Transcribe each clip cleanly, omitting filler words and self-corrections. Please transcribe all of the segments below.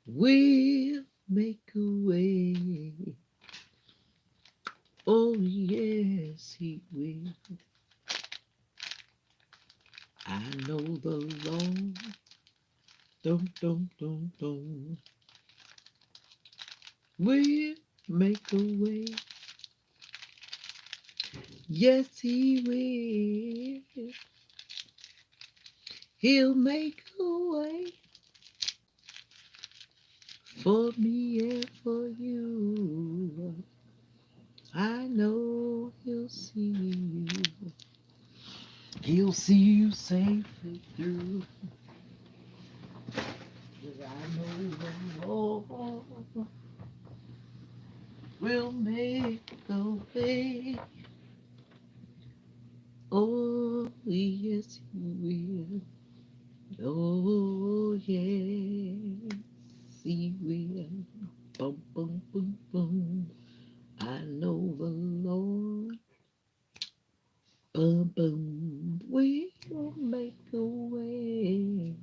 will make a way. Oh, yes, He will. I know the Lord. Dum, dum, dum, dum. Will make a way. Yes, He will. He'll make a way for me and for you. I know He'll see you. He'll see you safely through. 'Cause I know the Lord will make a way. Oh, yes, He will. Oh, yes, He will. Boom, boom, boom, boom. I know the Lord. Boom, boom. Will make a way.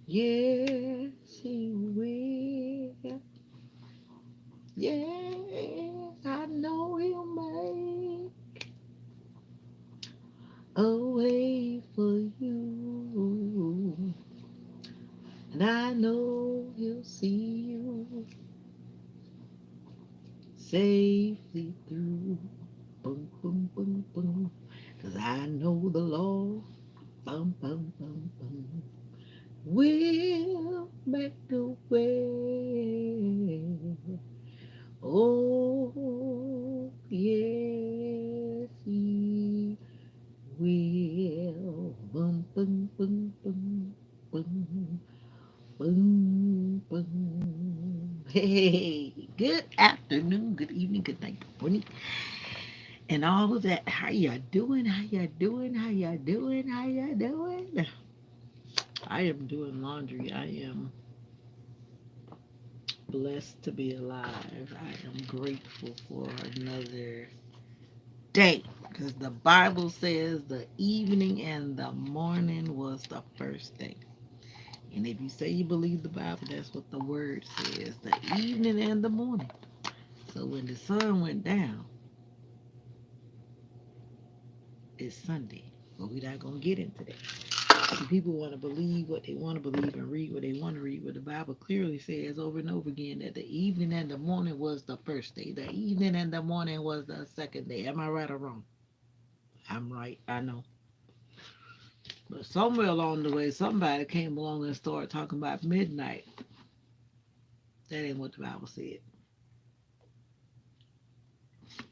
Yes, He will. Yes, I know He'll make a way for you. And I know He'll see you safely through. Boom, boom, boom, boom. 'Cause I know the Lord, bum, bum, bum, bum, will make a way. Oh, yes, He will. Boom, boom, boom, boom, boom, boom, boom. Hey, good afternoon, good evening, good night, good morning, and all of that. How ya doing? How ya doing? How ya doing? How ya doing? I am doing laundry. I am blessed to be alive. I am grateful for another day because the Bible says the evening and the morning was the first day. And if you say you believe the Bible, that's what the word says, the evening and the morning. So when the sun went down, it's Sunday. But we're not going to get into that. See, people want to believe what they want to believe and read what they want to read, but the Bible clearly says over and over again that the evening and the morning was the first day. The evening and the morning was the second day. Am I right or wrong? I'm right, I know. But somewhere along the way, somebody came along and started talking about midnight. That ain't what the Bible said.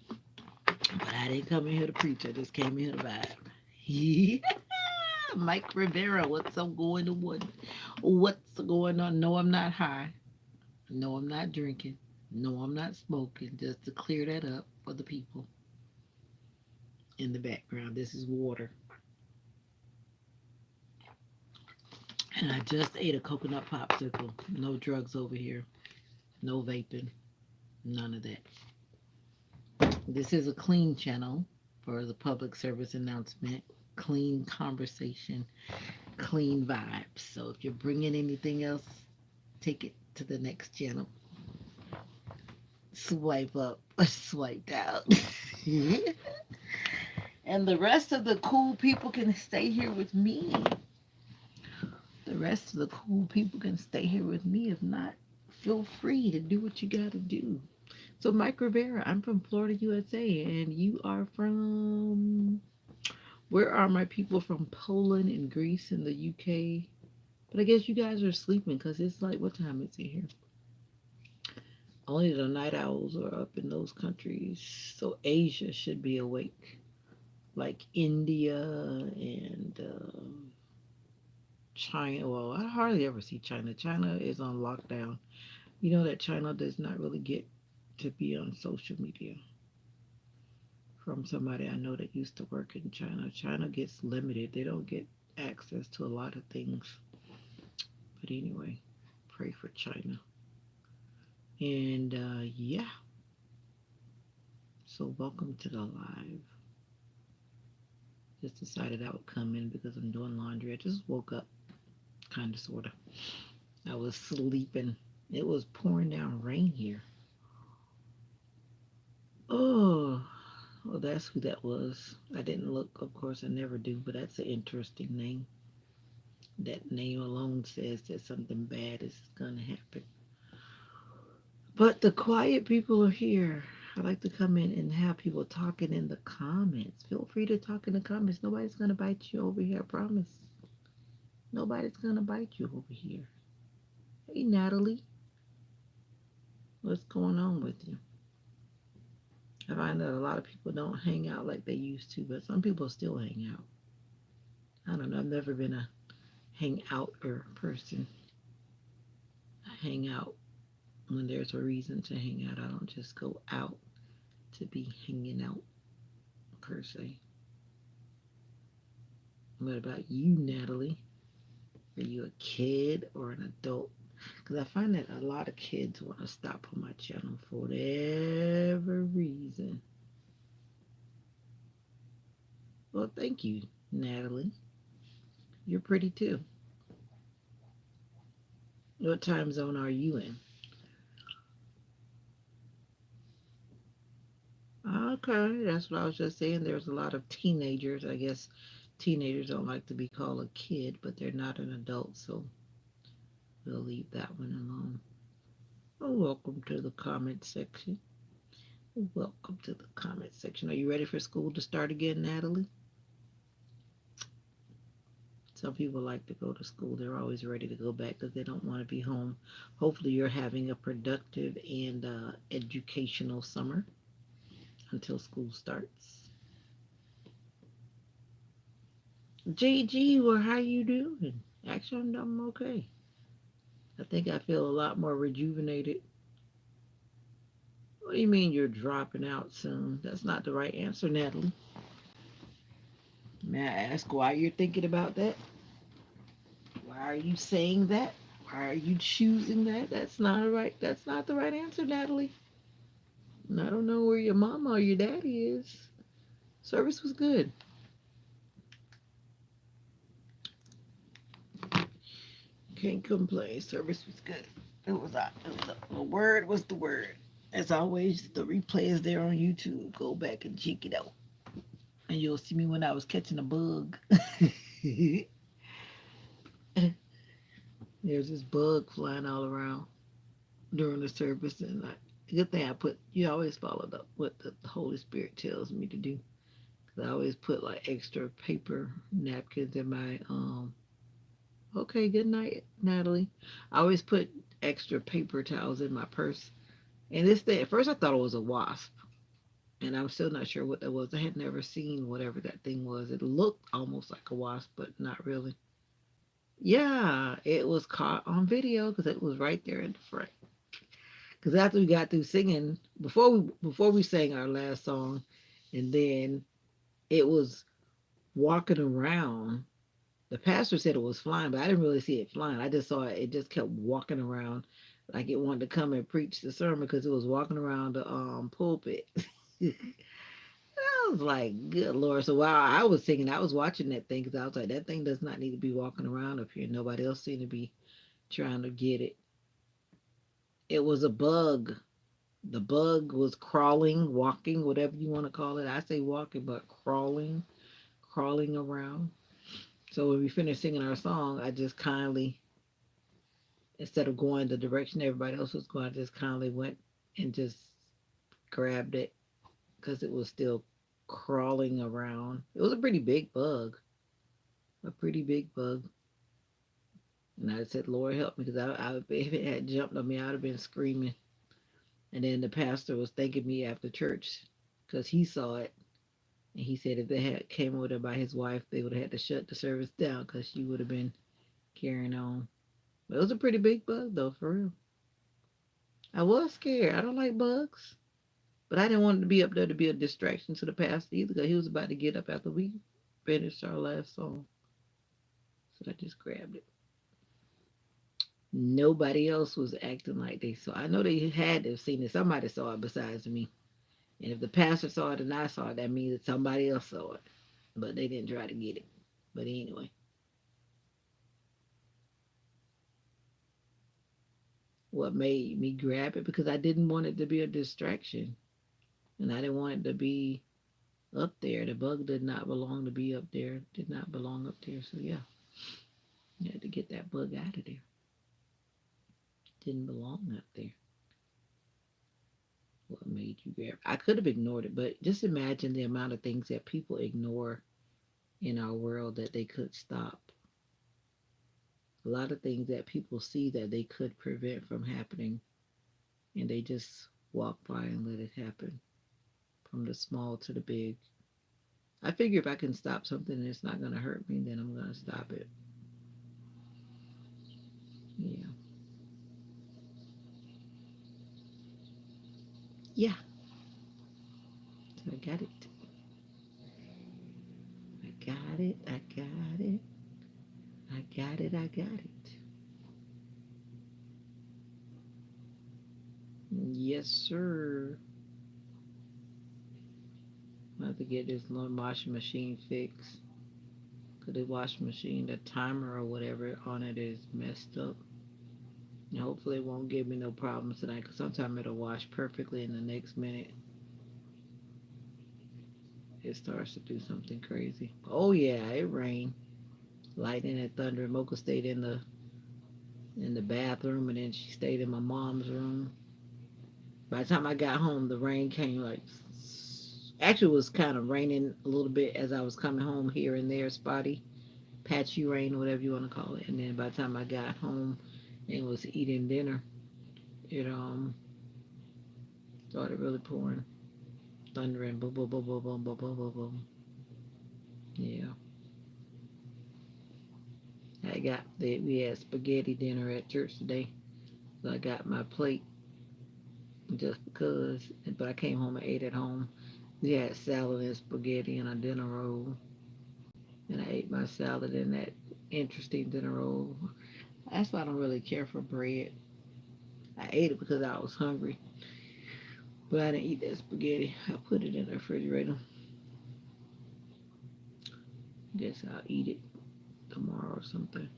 But I didn't come in here to preach. I just came in here to vibe. Mike Rivera, what's up going on? What's going on? No, I'm not high. No, I'm not drinking. No, I'm not smoking. Just to clear that up for the people in the background. This is water. And I just ate a coconut popsicle. No drugs over here. No vaping. None of that. This is a clean channel for the public service announcement. Clean conversation, clean vibes. So if you're bringing anything else, take it to the next channel. Swipe up or swipe down. And the rest of the cool people can stay here with me. The rest of the cool people can stay here with me. If not, feel free to do what you got to do. So, Mike Rivera, I'm from Florida, USA, and you are from. Where are my people from Poland and Greece and the UK? But I guess you guys are sleeping because it's like, what time is it here? Only the night owls are up in those countries. So, Asia should be awake. Like India and China. Well, I hardly ever see China. China is on lockdown. You know that China does not really get to be on social media. From somebody I know that used to work in China. China gets limited. They don't get access to a lot of things. But anyway, pray for China. And yeah, so welcome to the live. Just decided I would come in because I'm doing laundry. I just woke up, kind of, sort of. I was sleeping. It was pouring down rain here. Oh, well, that's who that was. I didn't look, of course, I never do, but that's an interesting name. That name alone says that something bad is going to happen. But the quiet people are here. I like to come in and have people talking in the comments. Feel free to talk in the comments. Nobody's going to bite you over here, I promise. Nobody's going to bite you over here. Hey, Natalie, what's going on with you? I find that a lot of people don't hang out like they used to, but some people still hang out. I don't know. I've never been a hang outer person. I hang out when there's a reason to hang out. I don't just go out to be hanging out per se. What about you, Natalie? Are you a kid or an adult? Because I find that a lot of kids want to stop on my channel for whatever reason. Well, thank you, Natalie. You're pretty too. What time zone are you in? Okay, that's what I was just saying. There's a lot of teenagers. I guess teenagers don't like to be called a kid, but they're not an adult, so we'll leave that one alone. Well, welcome to the comment section. Welcome to the comment section. Are you ready for school to start again, Natalie? Some people like to go to school. They're always ready to go back because they don't want to be home. Hopefully, you're having a productive and educational summer until school starts. JG, well, how you doing? Actually, I'm okay. I think I feel a lot more rejuvenated. What do you mean you're dropping out soon? That's not the right answer, Natalie. May I ask why you're thinking about that? Why are you saying that? Why are you choosing that? That's not the right answer, Natalie. And I don't know where your mama or your daddy is. Service was good. Can't complain. Service was good. The word was the word. As always, the replay is there on YouTube. Go back and check it out. And you'll see me when I was catching a bug. There's this bug flying all around during the service, and good thing I put. You always follow what the Holy Spirit tells me to do. 'Cause I always put like extra paper napkins in my. Okay, good night, Natalie. I always put extra paper towels in my purse. And this thing, at first I thought it was a wasp, and I'm still not sure what that was. I had never seen whatever that thing was. It looked almost like a wasp, but not really. Yeah, it was caught on video because it was right there in the front. Because after we got through singing, before we sang our last song, and then it was walking around. The pastor said it was flying, but I didn't really see it flying. I just saw it. It just kept walking around like it wanted to come and preach the sermon because it was walking around the pulpit. I was like, good Lord. So while I was singing, I was watching that thing because I was like, that thing does not need to be walking around up here. Nobody else seemed to be trying to get it. It was a bug. The bug was crawling, walking, whatever you want to call it. I say walking, but crawling around. So when we finished singing our song, I just kindly, instead of going the direction everybody else was going, I just kindly went and just grabbed it because it was still crawling around. It was a pretty big bug, a pretty big bug. And I said, Lord, help me because if it had jumped on me, I would have been screaming. And then the pastor was thanking me after church because he saw it. And he said if they had came over there by his wife, they would have had to shut the service down because she would have been carrying on. But it was a pretty big bug, though, for real. I was scared. I don't like bugs. But I didn't want it to be up there to be a distraction to the pastor either because he was about to get up after we finished our last song. So I just grabbed it. Nobody else was acting like they saw. I know they had to have seen it. Somebody saw it besides me. And if the pastor saw it and I saw it, that means that somebody else saw it. But they didn't try to get it. But anyway. what made me grab it, because I didn't want it to be a distraction. And I didn't want it to be up there. The bug did not belong to be up there. Did not belong up there. So yeah, you had to get that bug out of there. Didn't belong up there. What made you grab? I could have ignored it, but just imagine the amount of things that people ignore in our world that they could stop. A lot of things that people see that they could prevent from happening, and they just walk by and let it happen, from the small to the big. I figure if I can stop something and it's not going to hurt me, then I'm going to stop it. Yeah. Yeah. So I got it. I got it. I got it. I got it. I got it. Yes, sir. I have to get this little washing machine fixed. Because the washing machine, the timer or whatever on it is messed up. And hopefully it won't give me no problems tonight. Because sometimes it'll wash perfectly and the next minute it starts to do something crazy. Oh yeah, it rained. Lightning and thunder. And Mocha stayed in the bathroom, and then she stayed in my mom's room. By the time I got home, the rain came like, actually it was kind of raining a little bit as I was coming home, here and there, spotty, patchy rain, whatever you want to call it. And then by the time I got home and was eating dinner, it started really pouring, thundering, boom, boom, boom, boom, boom, boom, boom, boom, boom. Yeah, we had spaghetti dinner at church today, so I got my plate just because. But I came home and ate at home. We had salad and spaghetti and a dinner roll, and I ate my salad and that interesting dinner roll. That's why I don't really care for bread. I ate it because I was hungry, but I didn't eat that spaghetti. I put it in the refrigerator. Guess I'll eat it tomorrow or something.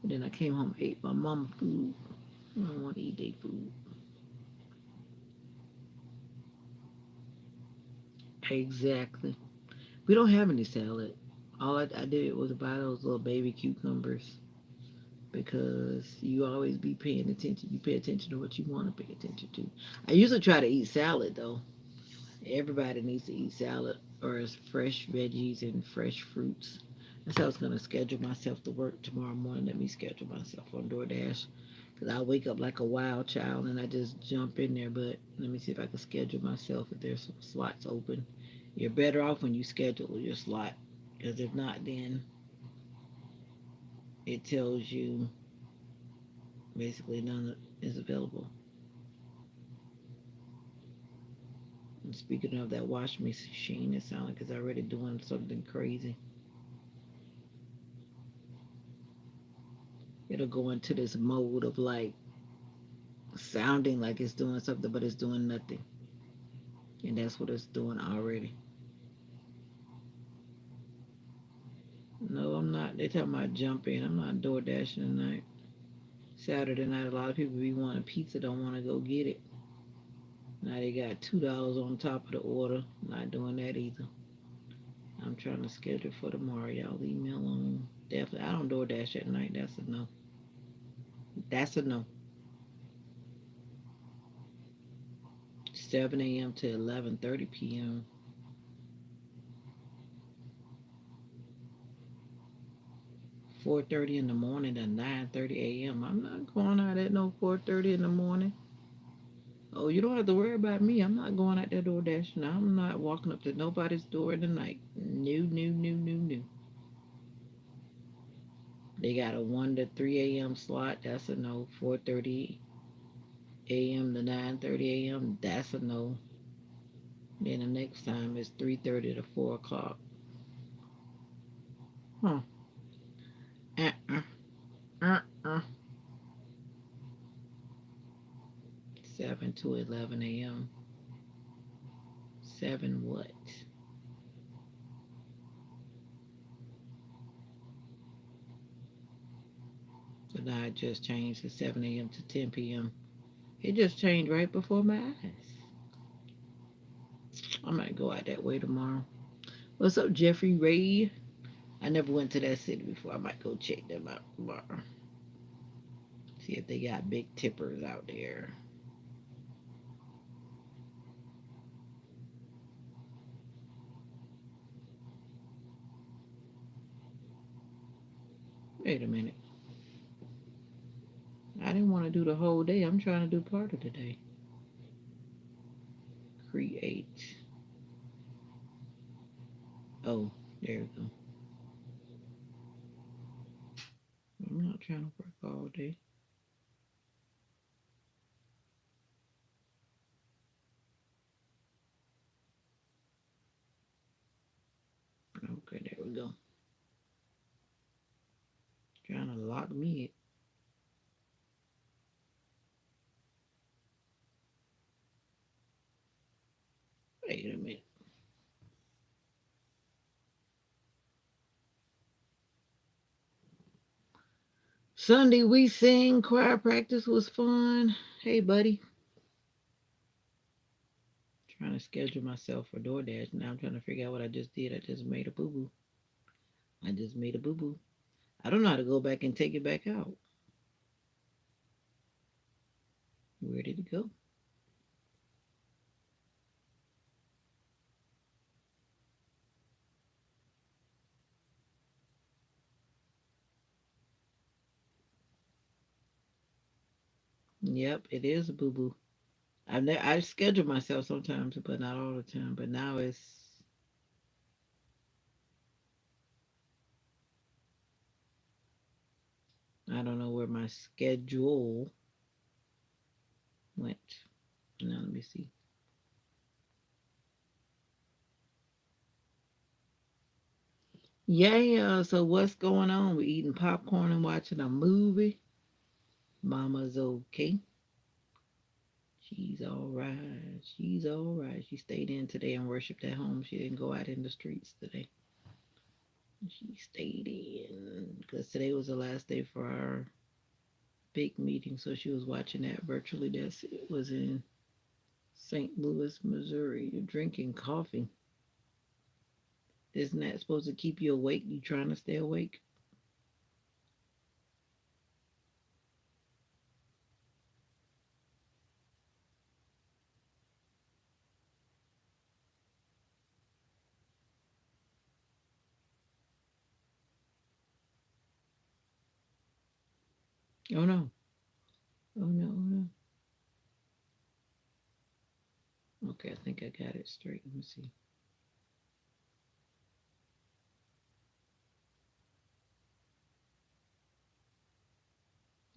But then I came home and ate my mama food. I don't want to eat their food. Exactly. We don't have any salad. All I did was buy those little baby cucumbers, because you always be paying attention. You pay attention to what you want to pay attention to. I usually try to eat salad though. Everybody needs to eat salad or fresh veggies and fresh fruits. That's how I was gonna schedule myself to work tomorrow morning. Let me schedule myself on DoorDash, because I wake up like a wild child and I just jump in there. But let me see if I can schedule myself if there's some slots open. You're better off when you schedule your slot, because if not, then it tells you basically none is available. And speaking of that washing machine, it sounds like it's already doing something crazy. It'll go into this mode of like sounding like it's doing something, but it's doing nothing. And that's what it's doing already. No, I'm not. They talking about jumping. I'm not door dashing tonight. Saturday night, a lot of people be wanting pizza, don't want to go get it. Now they got $2 on top of the order. Not doing that either. I'm trying to schedule for tomorrow. Y'all leave me alone. Definitely, I don't door dash at night. That's a no. That's a no. 7 a.m. to 11:30 p.m. 4:30 in the morning to 9:30 a.m. I'm not going out at no 4:30 in the morning. Oh, you don't have to worry about me. I'm not going out that door dashing. I'm not walking up to nobody's door in the night. No, no, no, no, no. They got a 1 to 3 a.m. slot. That's a no. 4:30 a.m. to 9:30 a.m. That's a no. Then the next time is 3:30 to 4 o'clock. Huh. Uh-uh. Uh-uh. 7 to 11 a.m. 7 what? Now it just changed to 7 a.m. to 10 p.m. It just changed right before my eyes. I might go out that way tomorrow. What's up, Jeffrey Ray? I never went to that city before. I might go check them out tomorrow. See if they got big tippers out there. Wait a minute. I didn't want to do the whole day. I'm trying to do part of the day. Create. Oh, there we go. I'm not trying to work all day. Okay, there we go. Trying to lock me in. Wait a minute. Sunday we sing. Choir practice was fun. Hey, buddy. Trying to schedule myself for DoorDash. Now I'm trying to figure out what I just did. I just made a boo boo. I just made a boo boo. I don't know how to go back and take it back out. Where did it go? Yep, it is a boo boo. I schedule myself sometimes, but not all the time. But now I don't know where my schedule went. Now let me see. Yeah, so what's going on? We eating popcorn and watching a movie. Mama's okay. She's all right. She's all right. She stayed in today and worshiped at home. She didn't go out in the streets today. She stayed in because today was the last day for our big meeting. So she was watching that virtually. That's it was in St. Louis, Missouri. You're drinking coffee. Isn't that supposed to keep you awake? You trying to stay awake? Oh no. Oh no. Oh no. Okay, I think I got it straight. Let me see.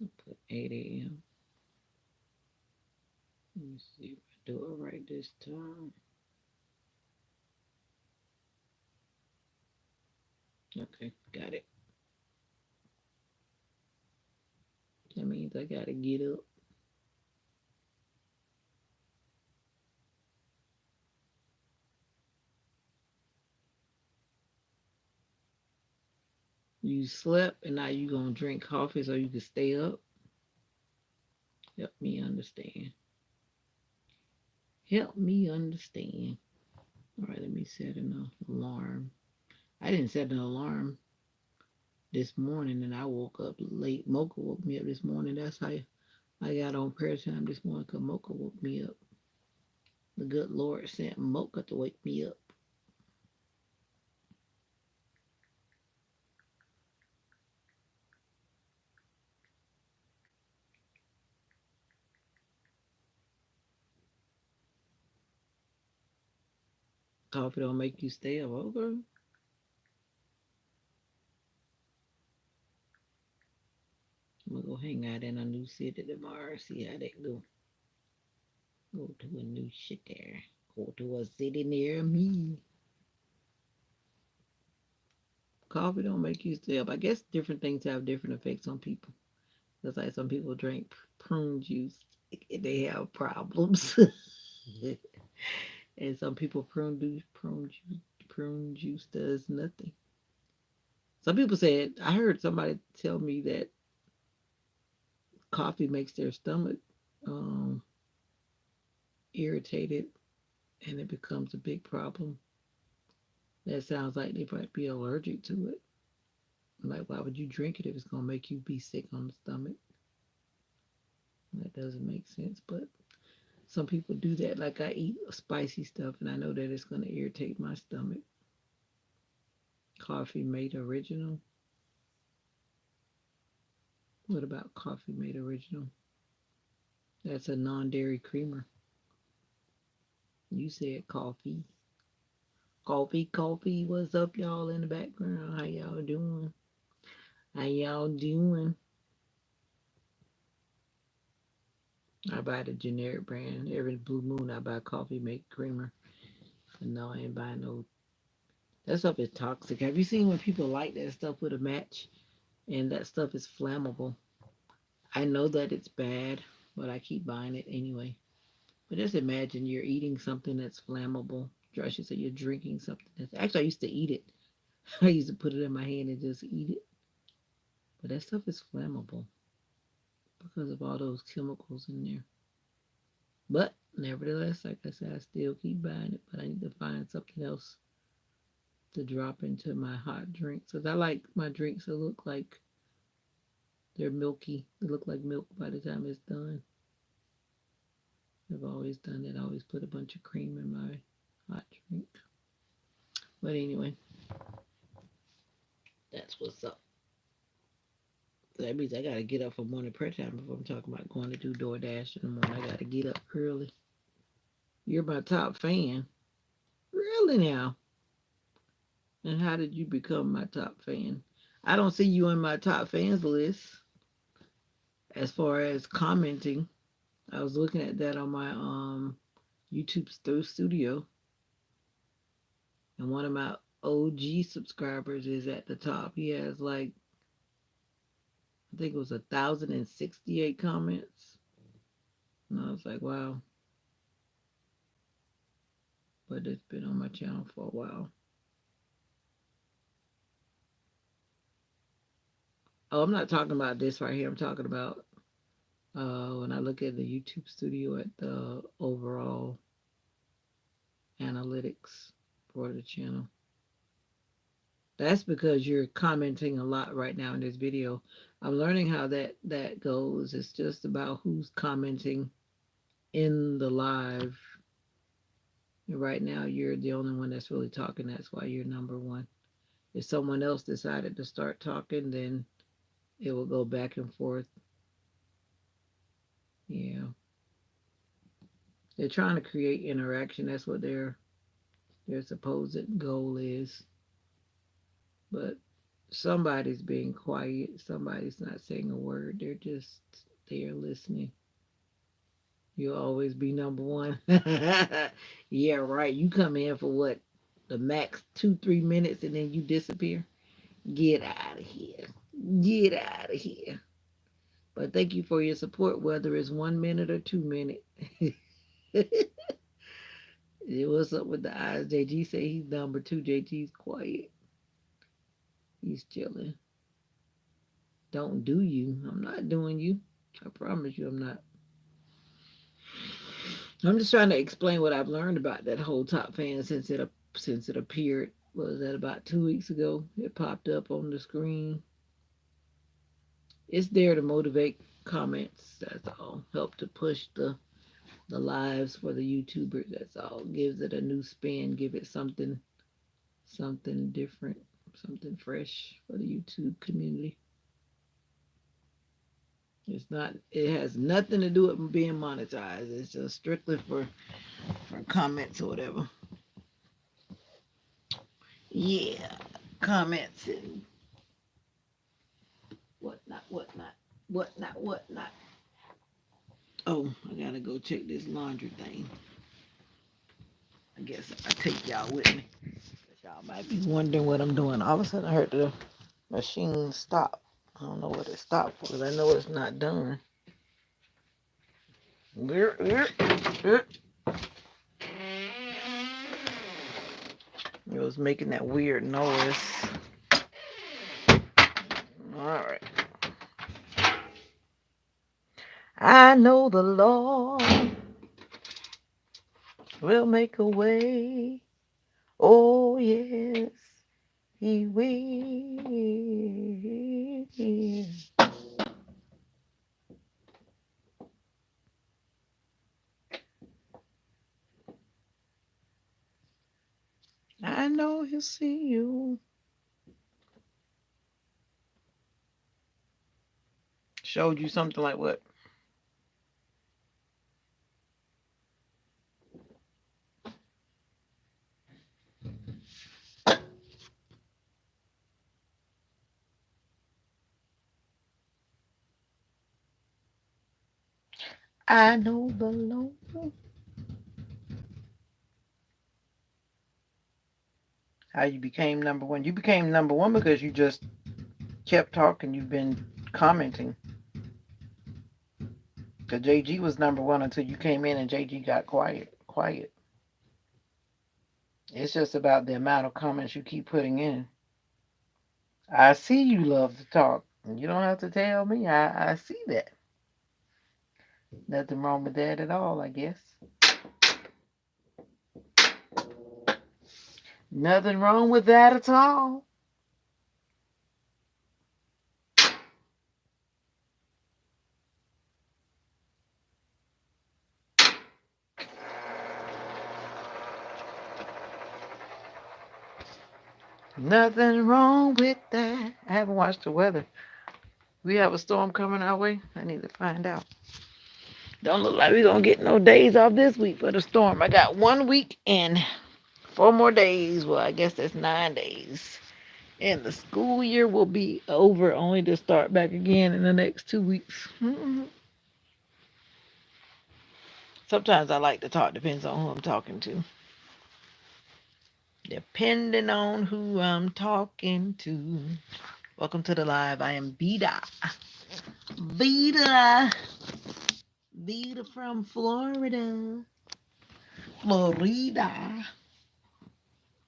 I'll put 8 a.m. Let me see if I do it right this time. Okay, got it. That means I gotta get up. You slept and now you gonna drink coffee so you can stay up. Help me understand. Help me understand. All right, let me set an alarm. I didn't set an alarm this morning and I woke up late. Mocha woke me up this morning. That's how I got on prayer time this morning because Mocha woke me up. The good Lord sent Mocha to wake me up. Coffee don't make you stay up. Okay. I'm gonna go hang out in a new city tomorrow, see how that go. Go to a new shit there. Go to a city near me. Coffee don't make you stay up. I guess different things have different effects on people. Just like some people drink prune juice and they have problems. And some people prune juice does nothing. Some people said I heard somebody tell me that coffee makes their stomach um, irritated and it becomes a big problem. That sounds like they might be allergic to it. Like, why would you drink it if it's going to make you be sick on the stomach? That doesn't make sense. But some people do that. Like, I eat spicy stuff and I know that it's going to irritate my stomach. Coffee made original. What about coffee made original? That's a non-dairy creamer. You said coffee. Coffee. What's up, y'all in the background? How y'all doing? How y'all doing? I buy the generic brand. Every blue moon, I buy coffee make creamer. And no, I ain't buying no. That stuff is toxic. Have you seen when people light that stuff with a match? And that stuff is flammable. I know that it's bad, but I keep buying it anyway. But just imagine you're eating something that's flammable. Or I should say you're drinking something that's... Actually, I used to eat it. I used to put it in my hand and just eat it. But that stuff is flammable because of all those chemicals in there. But nevertheless, like I said, I still keep buying it. But I need to find something else to drop into my hot drinks. Because I like my drinks to look like they're milky. They look like milk by the time it's done. I've always done that. I always put a bunch of cream in my hot drink. But anyway, that's what's up. So that means I got to get up for morning prayer time if I'm talking about going to do DoorDash in the morning. I got to get up early. You're my top fan. Really now? And how did you become my top fan? I don't see you in my top fans list as far as commenting. I was looking at that on my YouTube studio. And one of my OG subscribers is at the top. He has like, I think it was 1,068 comments. And I was like, wow. But it's been on my channel for a while. Oh, I'm not talking about this right here. I'm talking about when I look at the YouTube studio at the overall analytics for the channel. That's because you're commenting a lot right now in this video. I'm learning how that goes. It's just about who's commenting in the live. And right now, you're the only one that's really talking. That's why you're number one. If someone else decided to start talking, then it will go back and forth. Yeah. They're trying to create interaction. That's what their supposed goal is. But somebody's being quiet. Somebody's not saying a word. They're just there listening. You'll always be number one. Yeah, right. You come in for what? The max 2-3 minutes and then you disappear. Get out of here. Get out of here. But thank you for your support, whether it's 1 minute or 2 minutes. What's up with the eyes? JG say he's number two. JG's quiet. He's chilling. Don't do you. I'm not doing you. I promise you I'm not. I'm just trying to explain what I've learned about that whole top fan since it appeared. Was that about 2 weeks ago? It popped up on the screen. It's there to motivate comments. That's all. Help to push the lives for the YouTubers. That's all. Gives it a new spin. Give it something different, something fresh for the YouTube community. It has nothing to do with being monetized. It's just strictly for comments or whatever. Yeah, comments and whatnot. Oh, I gotta go check this laundry thing. I guess I take y'all with me. Y'all might be wondering what I'm doing. All of a sudden I heard the machine stop. I don't know what it stopped for, because I know it's not done. It was making that weird noise. All right. I know the Lord will make a way. Oh, yes, He will. I know He'll see you. Showed you something like what? I know the Lord. How you became number one? You became number one because you just kept talking. You've been commenting. Cause JG was number one until you came in and JG got quiet. Quiet. It's just about the amount of comments you keep putting in. I see you love to talk. You don't have to tell me. I see that. Nothing wrong with that at all, I guess. Nothing wrong with that at all. Nothing wrong with that. I haven't watched the weather. We have a storm coming our way. I need to find out. Don't look like we're gonna get no days off this week for the storm. I got 1 week and 4 more days. Well, I guess that's 9 days. And the school year will be over only to start back again in the next 2 weeks. Sometimes I like to talk, depends on who I'm talking to. Depending on who I'm talking to. Welcome to the live. I am Veda. Veda. Veda from Florida. Florida.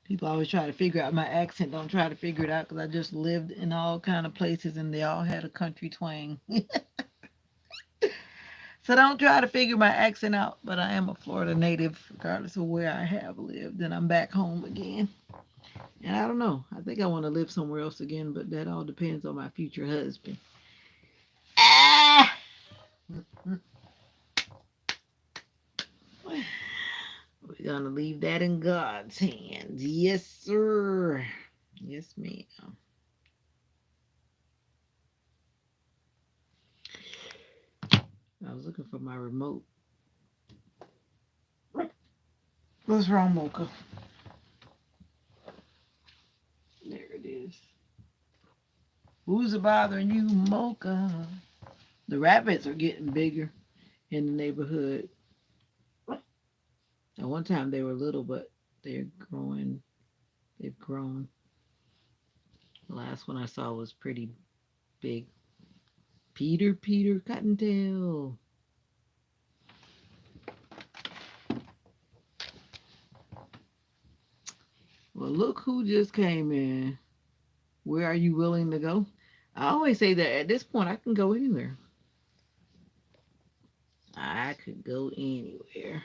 People always try to figure out my accent. Don't try to figure it out because I just lived in all kind of places and they all had a country twang. So don't try to figure my accent out. But I am a Florida native, regardless of where I have lived, and I'm back home again. And I don't know. I think I want to live somewhere else again, but that all depends on my future husband. Ah! We're gonna leave that in God's hands. Yes, sir. Yes, ma'am. I was looking for my remote. What's wrong, Mocha? There it is. Who's bothering you, Mocha? The rabbits are getting bigger in the neighborhood. At one time they were little, but they're growing. They've grown. The last one I saw was pretty big. Peter, Peter Cottontail. Well, look who just came in. Where are you willing to go? I always say that at this point I can go anywhere. I could go anywhere.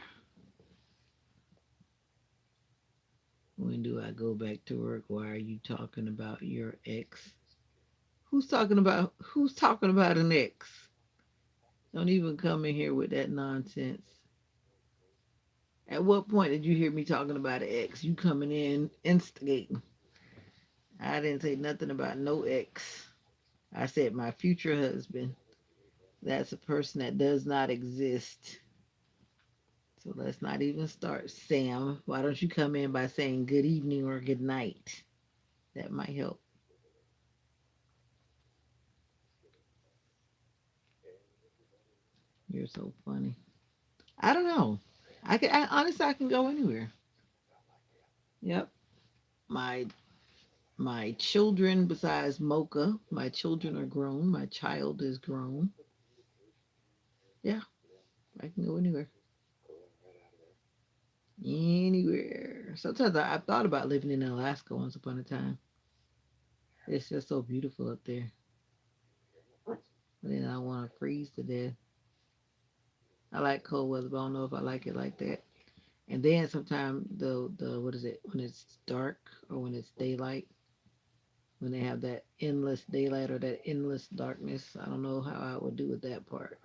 When do I go back to work? Why are you talking about your ex? Who's talking about an ex? Don't even come in here with that nonsense. At what point did you hear me talking about an ex? You coming in instigating. I didn't say nothing about no ex. I said my future husband. That's a person that does not exist. So let's not even start, Sam. Why don't you come in by saying good evening or good night? That might help. You're so funny. I don't know. Honestly, I can go anywhere. Yep. My my children, besides Mocha, my children are grown. My child is grown. Yeah, I can go anywhere. Anywhere. Sometimes I've thought about living in Alaska once upon a time. It's just so beautiful up there. But then I want to freeze to death. I like cold weather, but I don't know if I like it like that. And then sometimes the what is it when it's dark or when it's daylight, when they have that endless daylight or that endless darkness. I don't know how I would do with that part.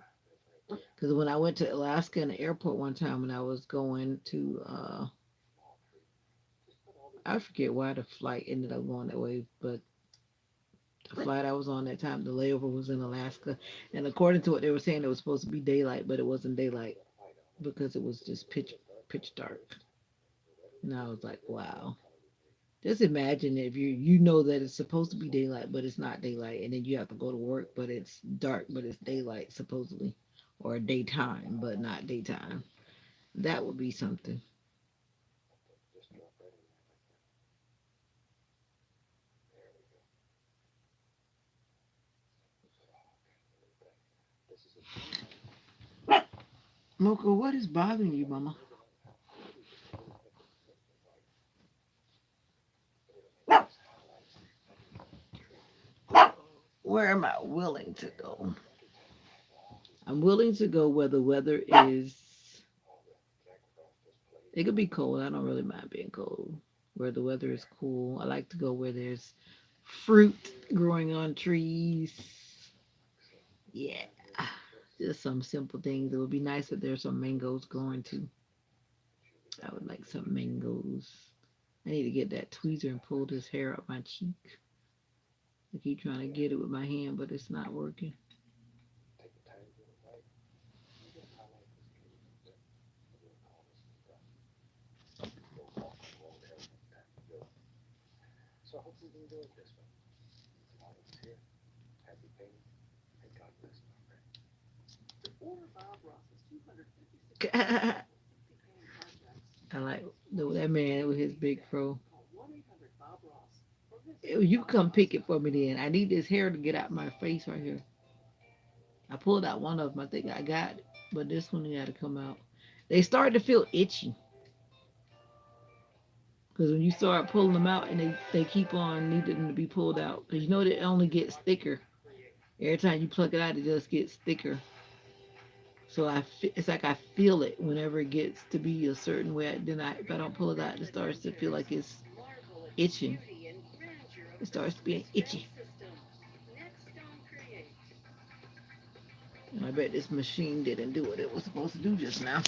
Because when I went to Alaska in the airport one time when I was going to, I forget why the flight ended up going that way, but the flight I was on that time, the layover was in Alaska. And according to what they were saying, it was supposed to be daylight, but it wasn't daylight because it was just pitch dark. And I was like, wow. Just imagine if you know that it's supposed to be daylight, but it's not daylight, and then you have to go to work, but it's dark, but it's daylight supposedly, or daytime, but not daytime. That would be something. Mocha, what is bothering you, Mama? Where am I willing to go? I'm willing to go where the weather is. It could be cold. I don't really mind being cold. Where the weather is cool. I like to go where there's fruit growing on trees. Yeah. Just some simple things. It would be nice if there's some mangoes growing too. I would like some mangoes. I need to get that tweezer and pull this hair up my cheek. I keep trying to get it with my hand, but it's not working. I like that man with his big fro. You come pick it for me then. I need this hair to get out my face right here. I pulled out one of them. I think I got it, but this one got to come out. They start to feel itchy because when you start pulling them out and they keep on needing to be pulled out because you know it only gets thicker. Every time you pluck it out, it just gets thicker. So it's like I feel it whenever it gets to be a certain way. Then if I don't pull it out, it starts to feel like it's itching. It starts being itchy. And I bet this machine didn't do what it was supposed to do just now.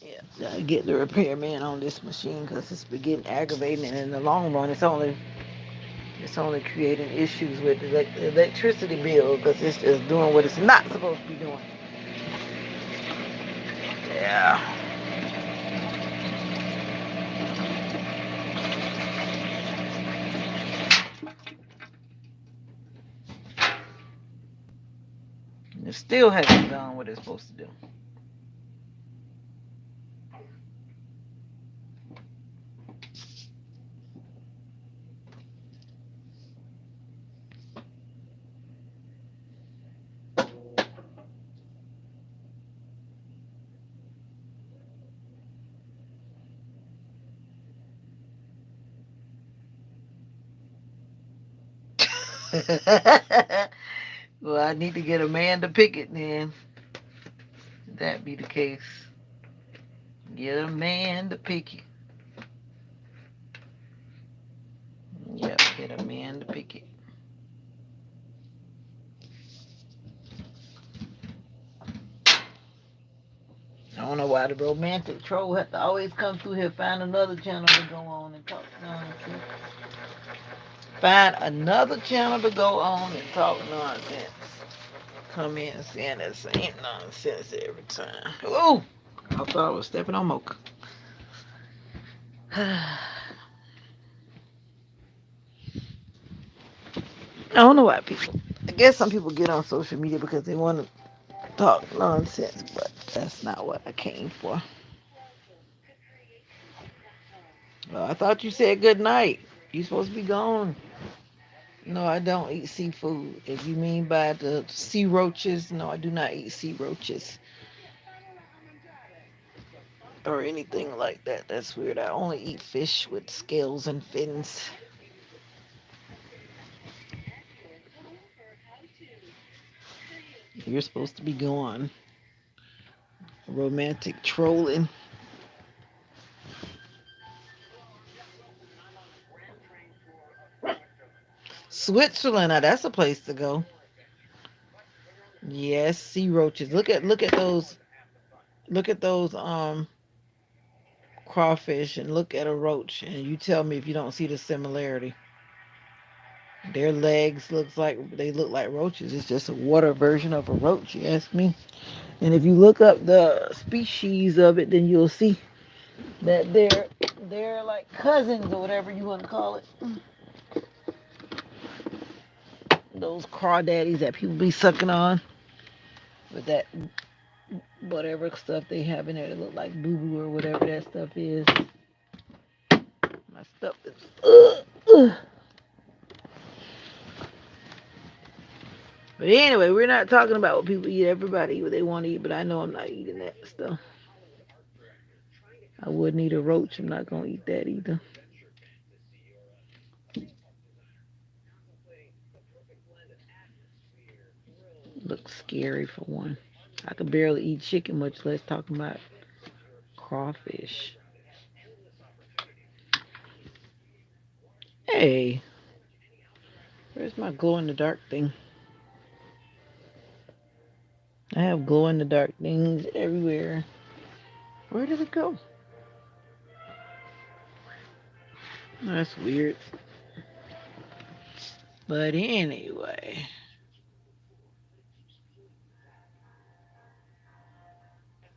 Yeah, gotta get the repairman on this machine because it's been getting aggravating, and in the long run, it's only creating issues with the electricity bill because it's just doing what it's not supposed to be doing. Yeah. And it still hasn't done what it's supposed to do. Well, I need to get a man to pick it then. If that be the case. Get a man to pick it. Yep, get a man to pick it. I don't know why the romantic troll have to always come through here, find another channel to go on and talk nonsense. Find another channel to go on and talk nonsense. Come in saying the same nonsense every time. Ooh! I thought I was stepping on Mocha. I don't know why people. I guess some people get on social media because they want to talk nonsense, but that's not what I came for. Well, I thought you said good night. You supposed to be gone. No, I don't eat seafood. If you mean by the sea roaches, no, I do not eat sea roaches or anything like that. That's weird. I only eat fish with scales and fins. You're supposed to be gone. Romantic trolling. Switzerland, now that's a place to go. Yes, sea roaches. Look at those crawfish and look at a roach and you tell me if you don't see the similarity. Their legs look like roaches. It's just a water version of a roach, you ask me. And if you look up the species of it, then you'll see that they're like cousins or whatever you want to call it. Those crawdaddies that people be sucking on with that whatever stuff they have in there that look like boo boo or whatever that stuff is. My stuff is. But anyway, we're not talking about what people eat. Everybody eat what they want to eat, but I know I'm not eating that stuff. I wouldn't eat a roach. I'm not gonna eat that either. Looks scary for one. I could barely eat chicken, much less talking about crawfish. Hey, where's my glow in the dark thing? I have glow in the dark things everywhere. Where did it go? That's weird. But anyway,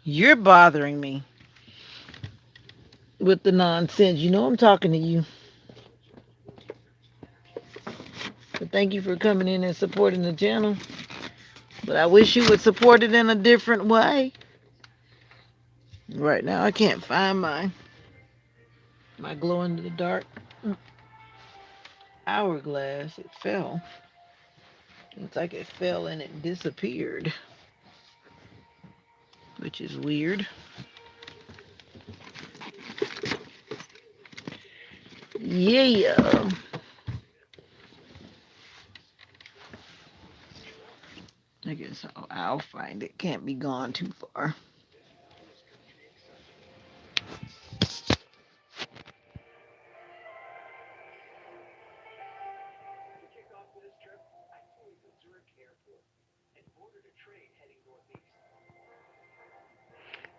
you're bothering me with the nonsense. You know I'm talking to you. But thank you for coming in and supporting the channel. But I wish you would support it in a different way. Right now I can't find my glow in the dark hourglass. It fell. Looks like it fell and it disappeared, which is weird. Yeah. I guess I'll find it. Can't be gone too far.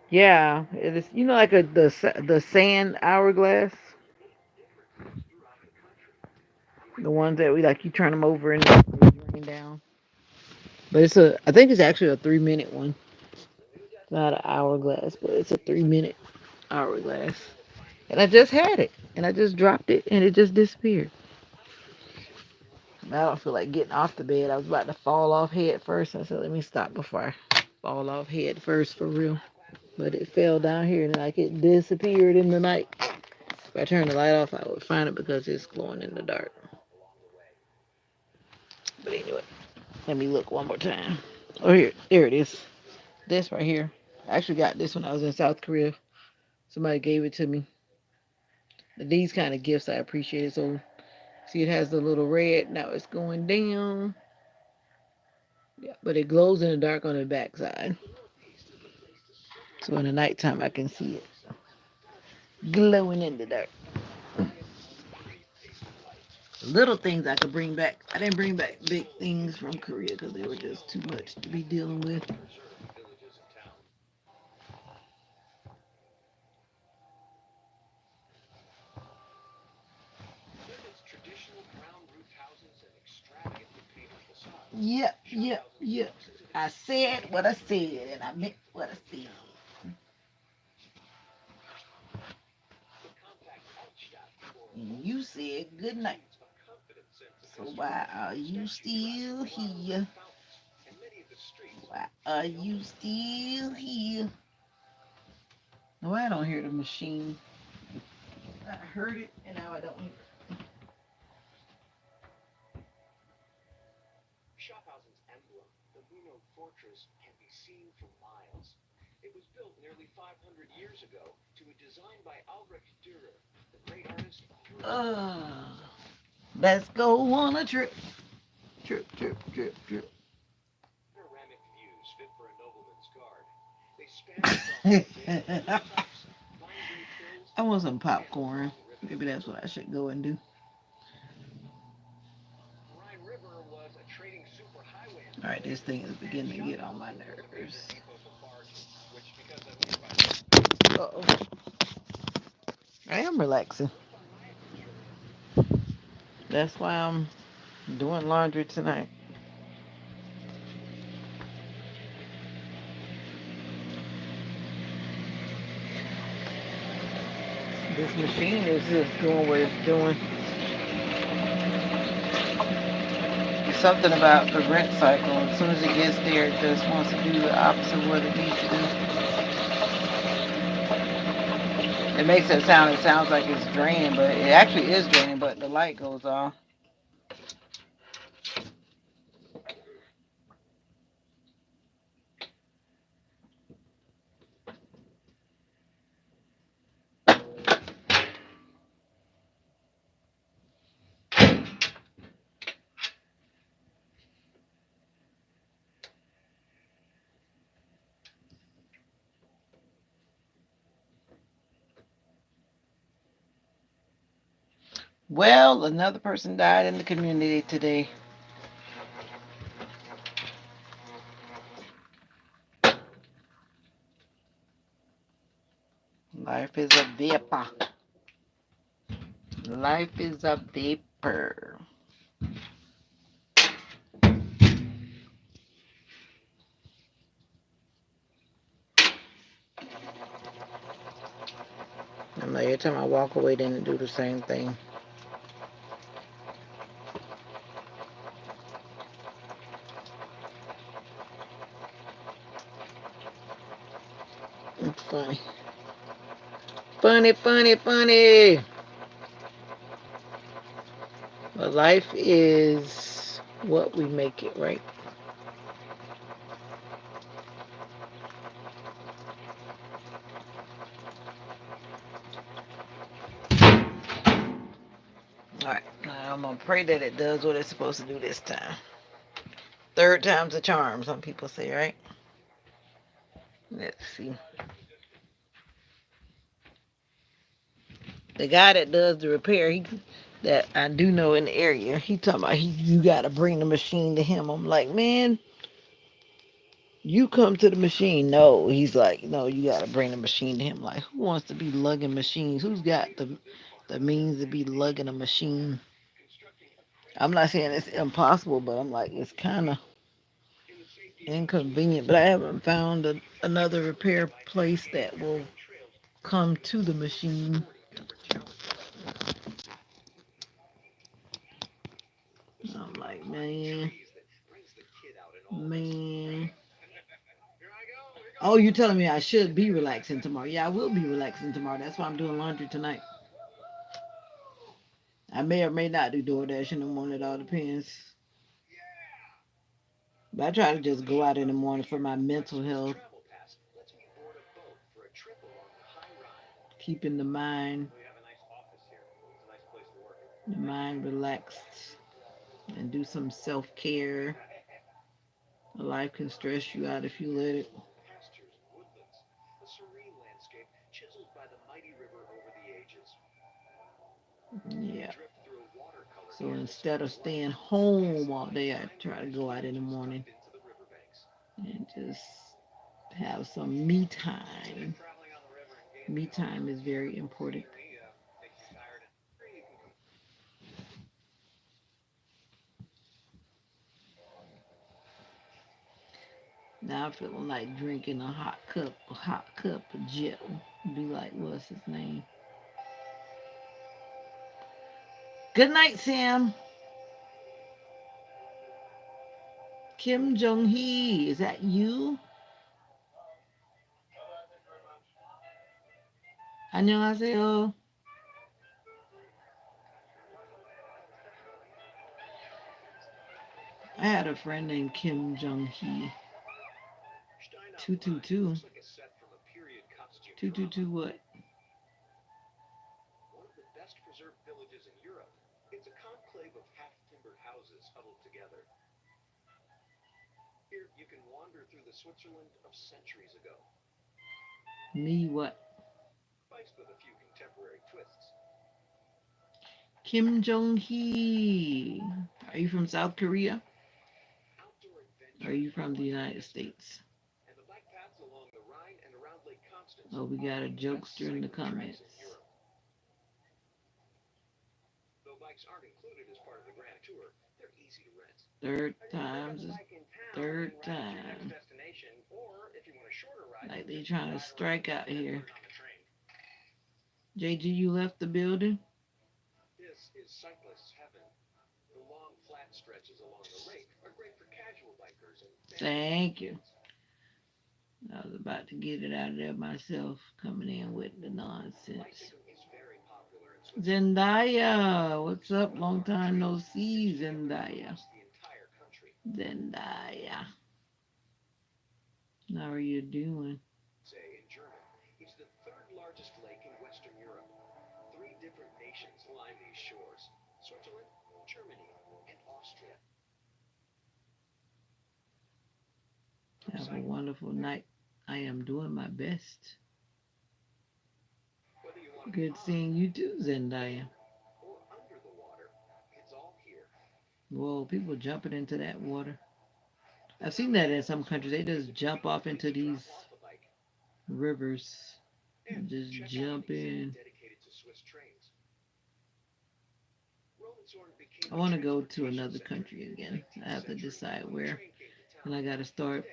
Yeah, it is. You know, like the sand hourglass, the ones that we like. You turn them over and they drain down. But I think it's actually a 3 minute one. It's not an hourglass, but it's a 3 minute hourglass. And I just had it, and I just dropped it, and it just disappeared. I don't feel like getting off the bed. I was about to fall off head first. I said, let me stop before I fall off head first for real. But it fell down here and like it disappeared in the night. If I turn the light off, I would find it because it's glowing in the dark. But anyway, let me look one more time. Oh, here, there it is. This right here. I actually got this when I was in South Korea. Somebody gave it to me. These kind of gifts I appreciate it. So, see, it has the little red. Now it's going down. Yeah, but it glows in the dark on the backside. So in the nighttime, I can see it glowing in the dark. Little things I could bring back. I didn't bring back big things from Korea because they were just too much to be dealing with. Yep, yep, yep. I said what I said, and I meant what I said. And you said good night. So why are you still here? Why are you still here? No, I don't hear the machine. I heard it, and now I don't hear it. Uh, let's go on a trip. Trip, trip, trip, trip. I want some popcorn. Maybe that's what I should go and do. All right, this thing is beginning to get on my nerves. Uh-oh. I am relaxing. That's why I'm doing laundry tonight. This machine is just doing what it's doing. Something about the rent cycle. As soon as it gets there, it just wants to do the opposite of what it needs to do. It makes it sound, it sounds like it's draining, but it actually is draining, but the light goes off. Well, another person died in the community today. Life is a vapor. Life is a vapor. I'm like, every time I walk away, then it do the same thing. It's funny. Funny, funny, funny. But life is what we make it, right? Alright, I'm gonna pray that it does what it's supposed to do this time. Third time's a charm, some people say, right? Let's see. The guy that does the repair, that I do know in the area, he talking about you gotta bring the machine to him. I'm like, man, you come to the machine. No, he's like, no, you gotta bring the machine to him. Like, who wants to be lugging machines? Who's got the means to be lugging a machine? I'm not saying it's impossible, but I'm like, it's kind of inconvenient. But I haven't found another repair place that will come to the machine. I'm like, man. Oh, you telling me I should be relaxing tomorrow? Yeah, I will be relaxing tomorrow. That's why I'm doing laundry tonight. I may or may not do DoorDash in the morning. It all depends. But I try to just go out in the morning for my mental health, keeping the mind relaxed, and do some self care. Life can stress you out if you let it. Yeah. So instead of staying home all day, I try to go out in the morning and just have some me time. Me time is very important. Now I'm feeling like drinking a hot cup of Jill. Be like, what's his name? Good night, Sam. Kim Jong Hee. Is that you? 안녕하세요. I had a friend named Kim Jong Hee. 222. 222 what? Me what? Kim Jong-hee. Are you from South Korea? Are you from the United States? Oh, we got a jokester in the comments. Third time's a third time. Like they trying to strike out here. JG, you left the building? Thank you. I was about to get it out of there myself, coming in with the nonsense. Zendaya, what's up? Long time no see, Zendaya. Zendaya, how are you doing? Have a wonderful night. I am doing my best. Good seeing you too, Zendaya. Whoa, people jumping into that water. I've seen that in some countries. They just jump off into these rivers and just jump in. I want to go to another country again. I have to decide where. And I got to start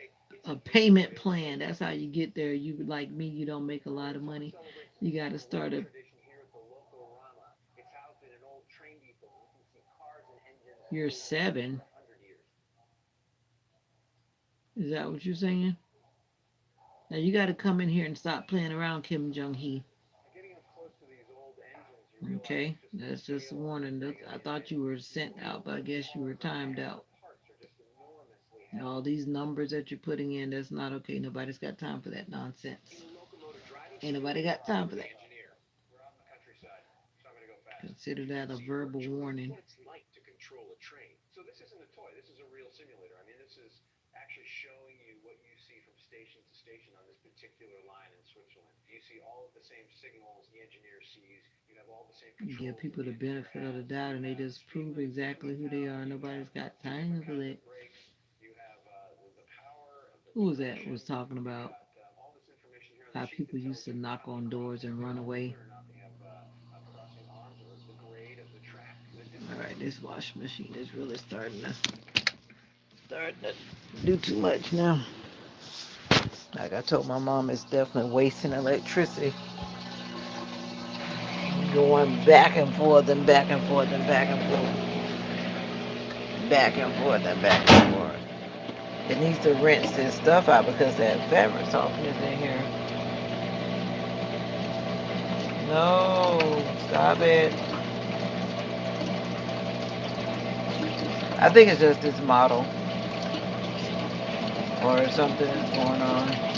a payment plan. That's how you get there. You like me, you don't make a lot of money. You got to start a. You're 7. Is that what you're saying? Now you got to come in here and stop playing around, Kim Jong Hee. Okay, that's just a warning. I thought you were sent out, but I guess you were timed out. All these numbers that you're putting in, that's not okay. Nobody's got time for that nonsense. Ain't nobody got time for that. Consider that a verbal warning. You give people the benefit of the doubt and they just prove exactly who they are. Nobody's got time for that. Who was that was talking about how people used to knock on doors and run away? All right, this washing machine is really starting to do too much now. Like I told my mom, it's definitely wasting electricity. Going back and forth and back and forth and back and forth, back and forth and back and forth. It needs to rinse this stuff out because that fabric softener is in here. No, stop it. I think it's just this model or something that's going on.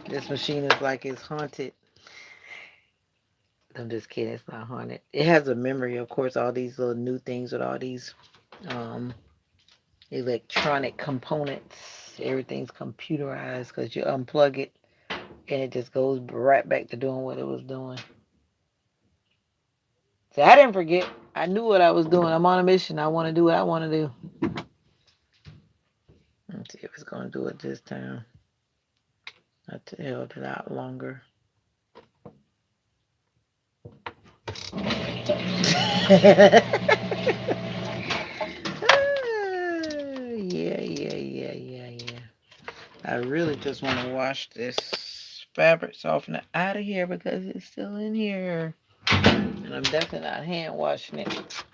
This machine is like it's haunted. I'm just kidding. It's not haunted. It has a memory, of course. All these little new things with all these um, electronic components. Everything's computerized because you unplug it and it just goes right back to doing what it was doing. See, I didn't forget. I knew what I was doing. I'm on a mission. I want to do what I want to do. Let's see if it's going to do it this time. I held it out longer. Yeah, yeah, yeah, yeah, yeah. I really just want to wash this fabric softener out of here because it's still in here. And I'm definitely not hand washing it.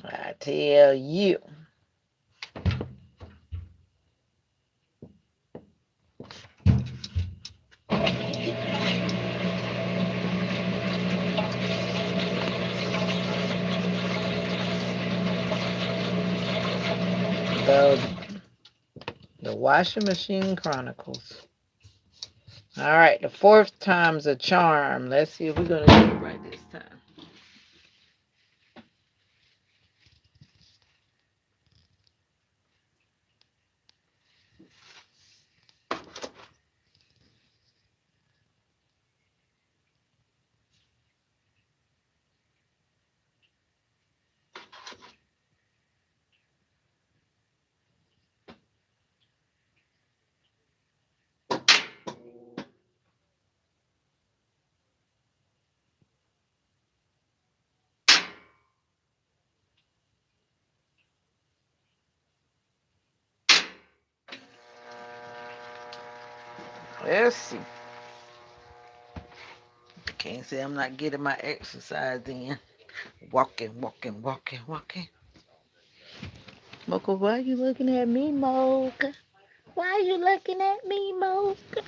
I tell you. The, the Washing Machine Chronicles. All right, the fourth time's a charm. Let's see if we're going to get it right this time. Let's see. Can't say I'm not getting my exercise in. Walking, walking, walking, walking. Mocha, why are you looking at me, Mocha? Why are you looking at me, Mocha?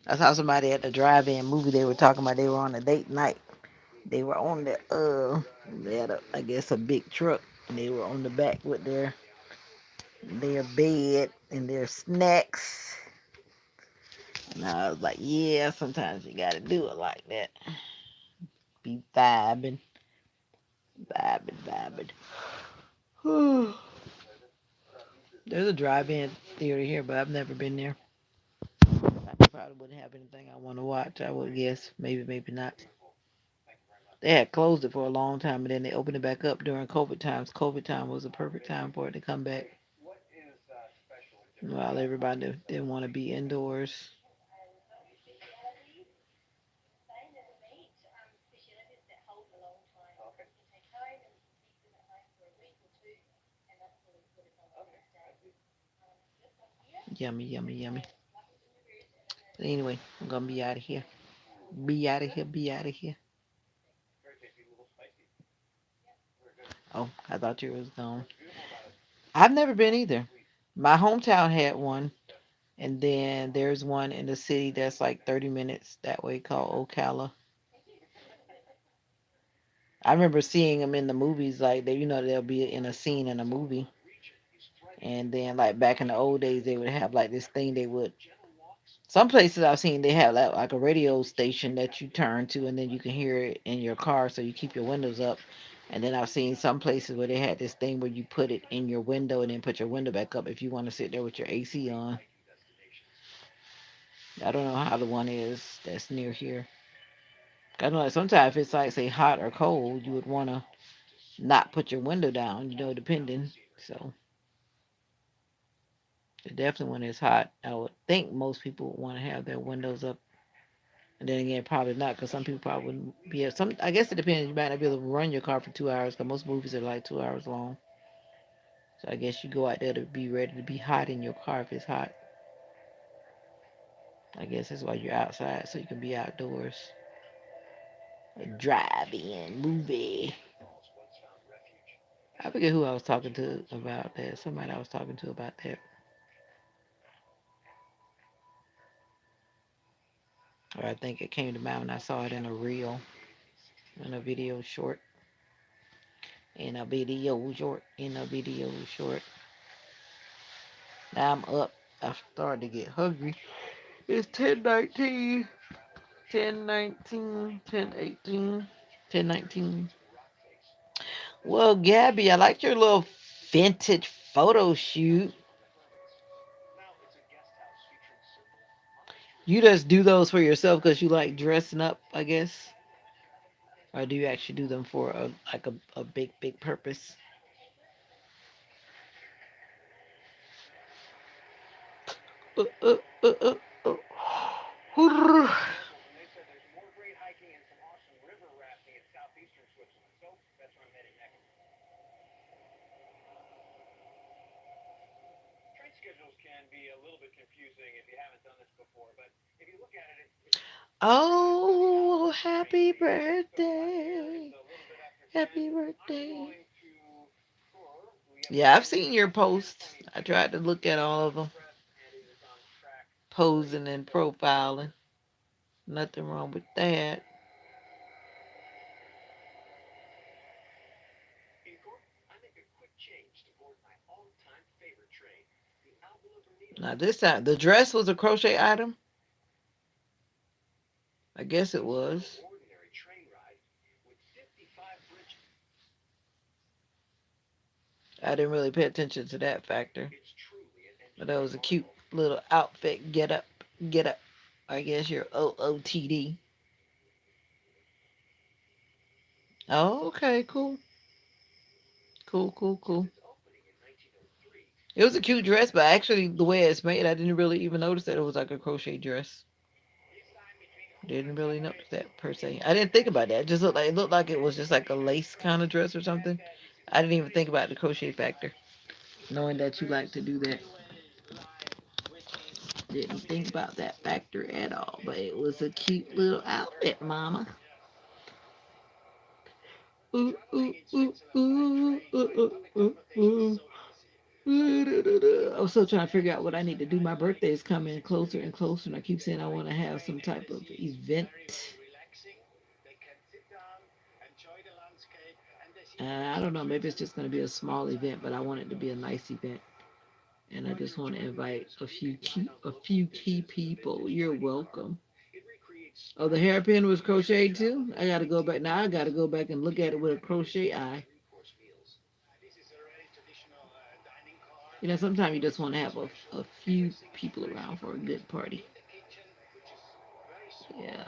I saw somebody at the drive-in movie. They were talking about they were on a date night. They were on they had I guess a big truck. And they were on the back with their bed and their snacks. And I was like, yeah, sometimes you gotta do it like that. Be vibing, vibing, vibing. There's a drive-in theater here, but I've never been there. I probably wouldn't have anything I want to watch. I would guess maybe, maybe not. They had closed it for a long time, and then they opened it back up during COVID times. COVID time was the perfect time for it to come back. While everybody didn't want to be indoors. Yummy, yummy, yummy. But anyway, I'm gonna be out of here. Be out of here. Be out of here. Oh, I thought you was gone. I've never been either. My hometown had one, and then there's one in the city that's like 30 minutes that way called Ocala. I remember seeing them in the movies, like they, they'll be in a scene in a movie, and then like back in the old days, they would have like this thing they would. Some places I've seen they have like a radio station that you turn to, and then you can hear it in your car, so you keep your windows up. And then I've seen some places where they had this thing where you put it in your window and then put your window back up if you want to sit there with your AC on. I don't know how the one is that's near here. I know like sometimes if it's like say hot or cold, you would want to not put your window down, depending. So definitely when it's hot, I would think most people would want to have their windows up. And then again, probably not, because some people probably wouldn't be able. Some, I guess it depends. You might not be able to run your car for 2 hours, because most movies are like 2 hours long. So I guess you go out there to be ready to be hot in your car if it's hot. I guess that's why you're outside, so you can be outdoors. A drive-in movie. I forget who I was talking to about that. Somebody I was talking to about that. Or I think it came to mind when I saw it in a reel, in a video short, in a video short. Now I'm up. I started to get hungry. It's 10:19, 10:19, 10:18, 10:19. Well, Gabby, I like your little vintage photo shoot. You just do those for yourself because you like dressing up, I guess? Or do you actually do them for a big, big purpose? Oh, happy birthday. Happy birthday. Yeah, I've seen your posts. I tried to look at all of them. Posing and profiling. Nothing wrong with that. Now this time, the dress was a crochet item. I guess it was. I didn't really pay attention to that factor. But that was a cute little outfit. Get up, get up. I guess you're OOTD. Oh, okay, cool. Cool, cool, cool. It was a cute dress, but actually, the way it's made, I didn't really even notice that it was like a crochet dress. Didn't really notice that per se. I didn't think about that. It just looked like it was just like a lace kind of dress or something. I didn't even think about the crochet factor. Knowing that you like to do that, didn't think about that factor at all. But it was a cute little outfit, Mama. Ooh, ooh, ooh, ooh, ooh, ooh, ooh. I'm still trying to figure out what I need to do. My birthday is coming closer and closer, and I keep saying I want to have some type of event. I don't know. Maybe it's just going to be a small event, but I want it to be a nice event. And I just want to invite a few key people. You're welcome. Oh, the hairpin was crocheted too. I got to go back now. I got to go back and look at it with a crochet eye. Sometimes you just want to have a few people around for a good party. Yeah,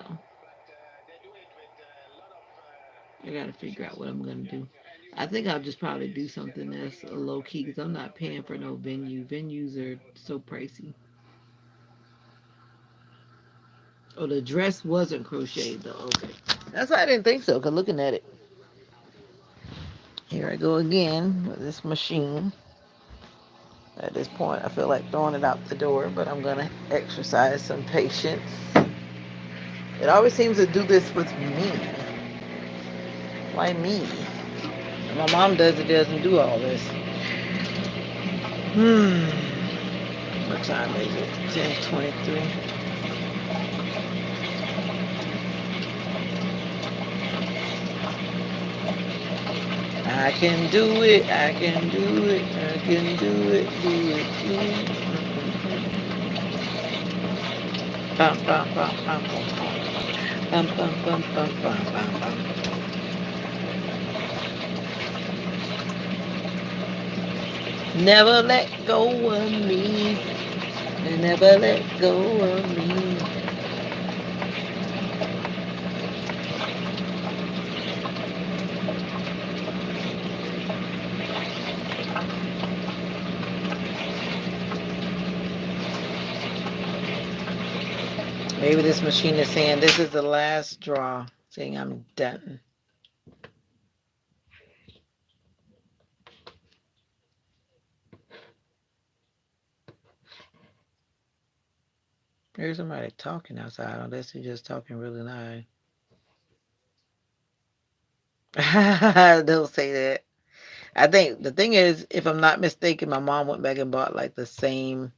I got to figure out what I'm gonna do. I think I'll just probably do something that's a low key because I'm not paying for no venue. Venues are so pricey. Oh, the dress wasn't crocheted though. Okay, that's why I didn't think so. Cause looking at it, here I go again with this machine. At this point, I feel like throwing it out the door, but I'm gonna exercise some patience. It always seems to do this with me. Why me? My mom doesn't do all this. Hmm. What time is it? 10:23. I can do it. I can do it. I can do it. Do it. Do it. Bum, bum, bum, bum, bum, bum, bum, bum, bum, bum, bum. Never let go of me. Never let go of me. Maybe this machine is saying this is the last draw, saying I'm done. There's somebody talking outside, unless they're just talking really loud. Don't say that. I think the thing is, if I'm not mistaken, my mom went back and bought like the same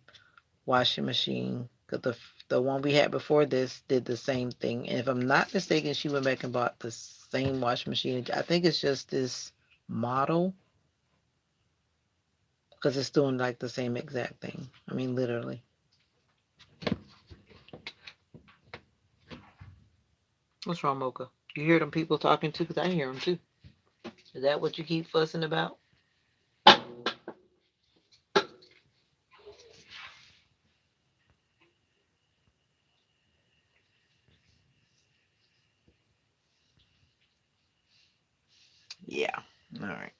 washing machine because the one we had before this did the same thing. And if I'm not mistaken, she went back and bought the same washing machine. I think it's just this model because it's doing like the same exact thing. I mean, literally. What's wrong, Mocha? You hear them people talking too? Because I hear them too. Is that what you keep fussing about? Yeah. All right.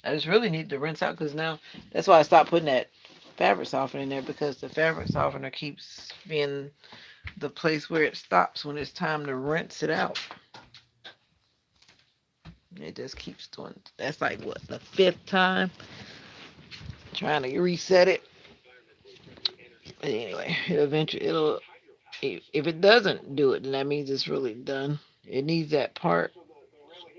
I just really need to rinse out because now that's why I stopped putting that fabric softener in there because the fabric softener keeps being the place where it stops when it's time to rinse it out. It just keeps doing. That's like what, the fifth time trying to reset it. But anyway, it'll if it doesn't do it, then that means it's really done. It needs that part,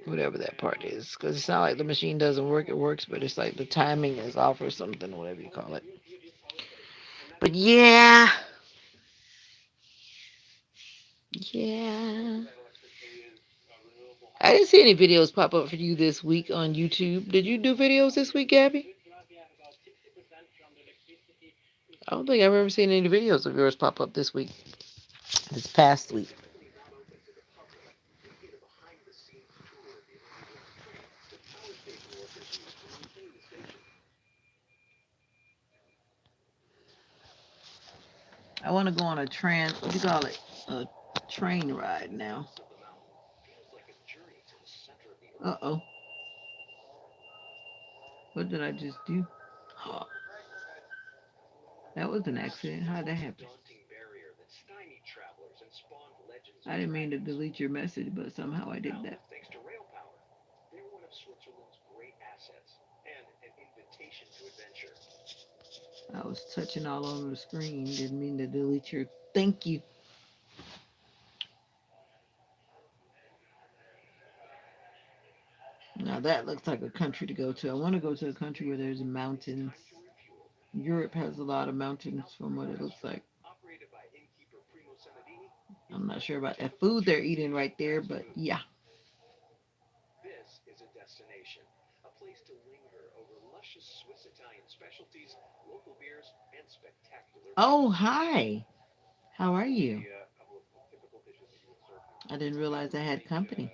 whatever that part is, because it's not like the machine doesn't work. It works, but it's like the timing is off or something, whatever you call it. But yeah, yeah. I didn't see any videos pop up for you this week on YouTube. Did you do videos this week, Gabby? I don't think I've ever seen any videos of yours pop up this week, this past week. I want to go on a what do you call it? A train ride now. Uh oh. What did I just do? Oh, that was an accident. How did that happen? I didn't mean to delete your message, but somehow I did that. I was touching all over the screen. Didn't mean to delete your thank you. Now that looks like a country to go to. I want to go to a country where there's mountains. Europe has a lot of mountains from what it looks like. I'm not sure about that food they're eating right there, but yeah. Oh, hi. How are you? I didn't realize I had company.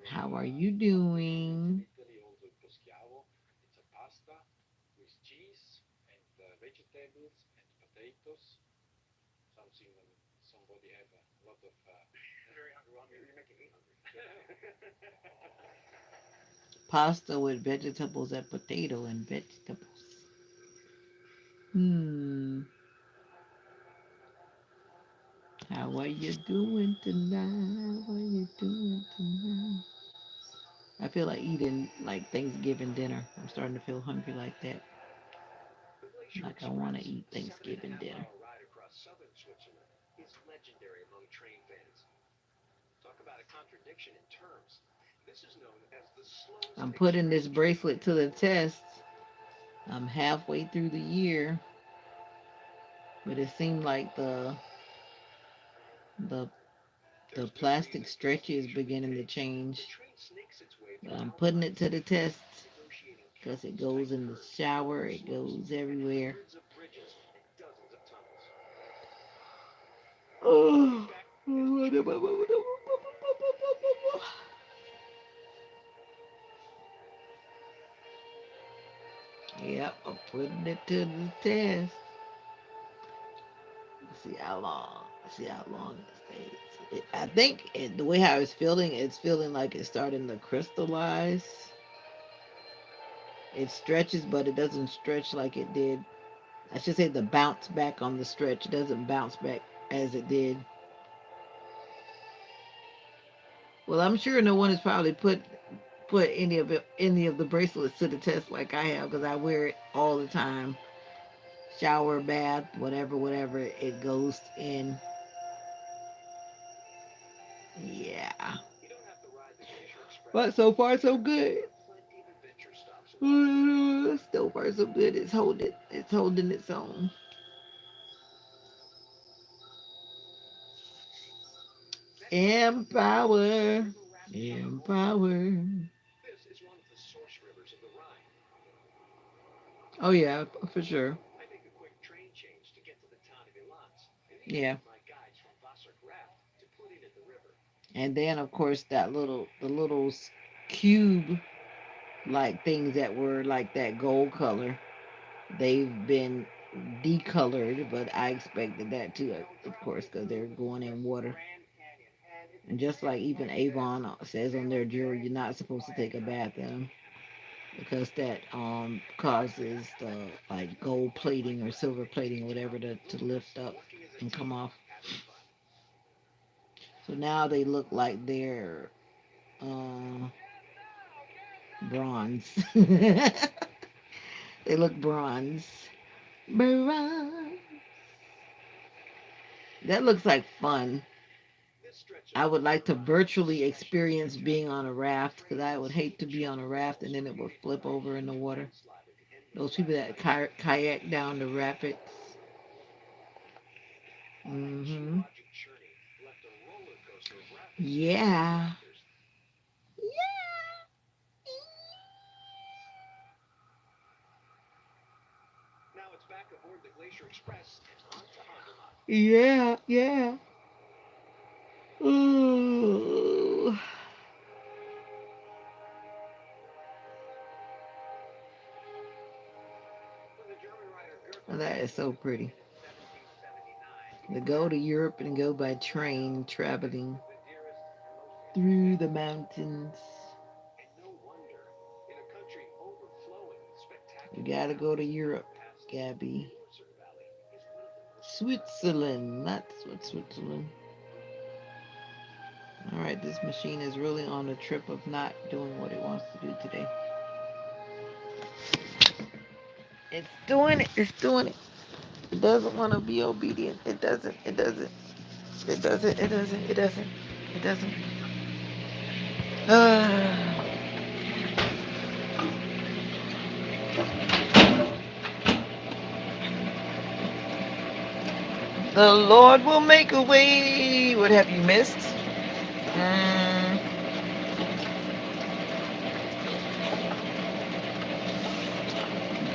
How are you doing? Pasta with vegetables and potato and vegetables. Hmm. How are you doing tonight? How are you doing tonight? I feel like eating like Thanksgiving dinner. I'm starting to feel hungry like that. Like I want to eat Thanksgiving dinner. I'm putting this bracelet to the test. I'm halfway through the year, but it seemed like the the plastic stretch is beginning to change. But I'm putting it to the test because it goes in the shower, it goes everywhere. Oh. Yep, I'm putting it to the test. See how long. See how long it stays. I think the way how it's feeling like it's starting to crystallize. It stretches, but it doesn't stretch like it did. I should say the bounce back on the stretch doesn't bounce back as it did. Well, I'm sure no one has probably put any of the bracelets to the test like I have because I wear it all the time. Shower, bath, whatever, whatever. It goes in. Yeah. But so far so good. So far so good. It's holding its own. Empower. Empower. Oh yeah, for sure. Yeah. And then of course the little cube like things that were like that gold color, they've been decolored, but I expected that too, of course, because they're going in water. And just like even Avon says on their jewelry, you're not supposed to take a bath in them. because that causes the like gold plating or silver plating or whatever to lift up and come off. So now they look like they're uh, bronze. They look bronze. Bronze. That looks like fun. I would like to virtually experience being on a raft because I would hate to be on a raft and then it would flip over in the water. Those people that kayak down the rapids. Mm-hmm. Yeah. Yeah, yeah. Ooh. Well, that is so pretty. To go to Europe and go by train, traveling through the mountains. We gotta go to Europe, Gabby. Switzerland, not Switzerland. All right, this machine is really on a trip of not doing what it wants to do today. It's doing it. It's doing it. It doesn't want to be obedient. It doesn't. It doesn't. It doesn't. It doesn't. It doesn't. It doesn't. The Lord will make a way. What have you missed? Mm,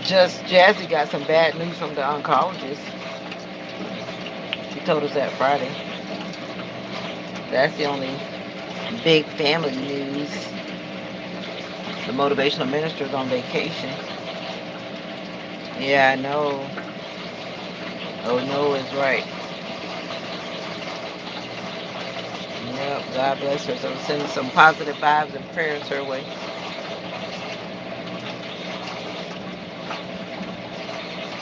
just Jazzy got some bad news from the oncologist. She told us that Friday. That's the only big family news. The motivational minister's on vacation. Yeah, I know. Oh no is right. Yep, God bless her. So send some positive vibes and prayers her way.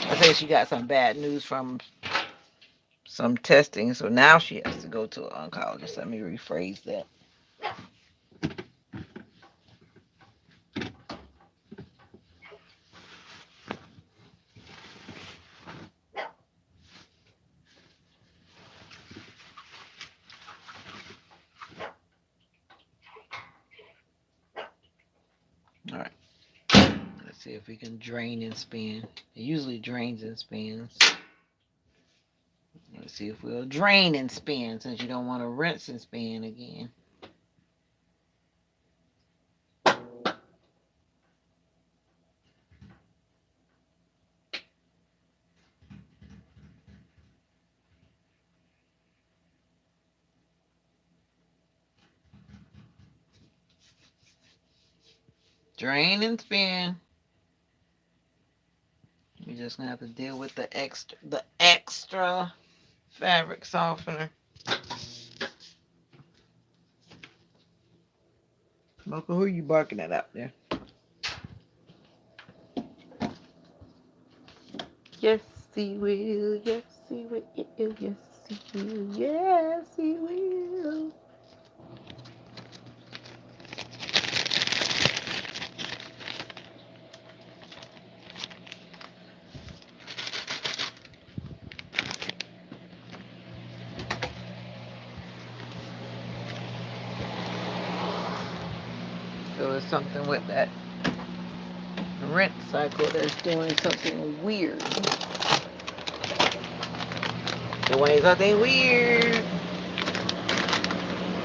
I say she got some bad news from some testing, so now she has to go to an oncologist. Let me rephrase that. All right. Let's see if we can drain and spin. It usually drains and spins. Let's see if we'll drain and spin since you don't want to rinse and spin again. Drain and spin. We're just gonna have to deal with the extra fabric softener. Mocha, who are you barking at out there? Yes, he will. Yes, he will. Yes, he will. Yes, he will. So it's something with that rinse cycle that's doing something weird. Doing something weird.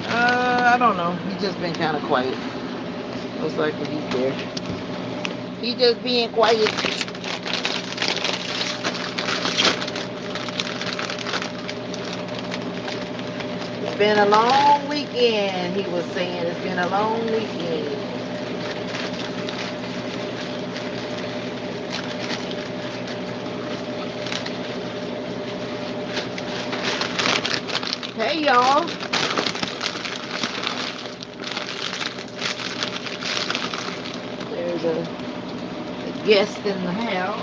I don't know. He's just been kind of quiet. Looks like he's there. He just being quiet. It's been a long weekend, he was saying. It's been a long weekend. Hey, y'all. There's a guest in the house.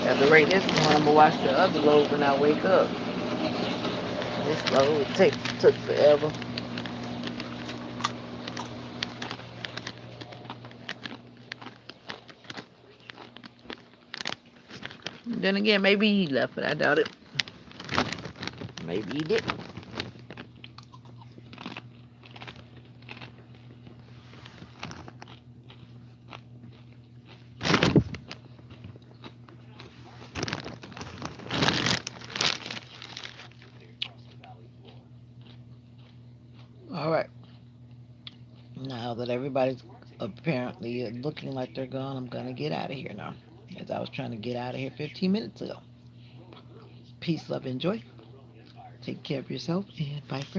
At the rate this one, I'm gonna watch the other load when I wake up. This load took forever. Then again, maybe he left, but I doubt it. Maybe he didn't. All right. Now that everybody's apparently looking like they're gone, I'm gonna get out of here now. As I was trying to get out of here 15 minutes ago. Peace, love, and joy. Take care of yourself, and bye for now.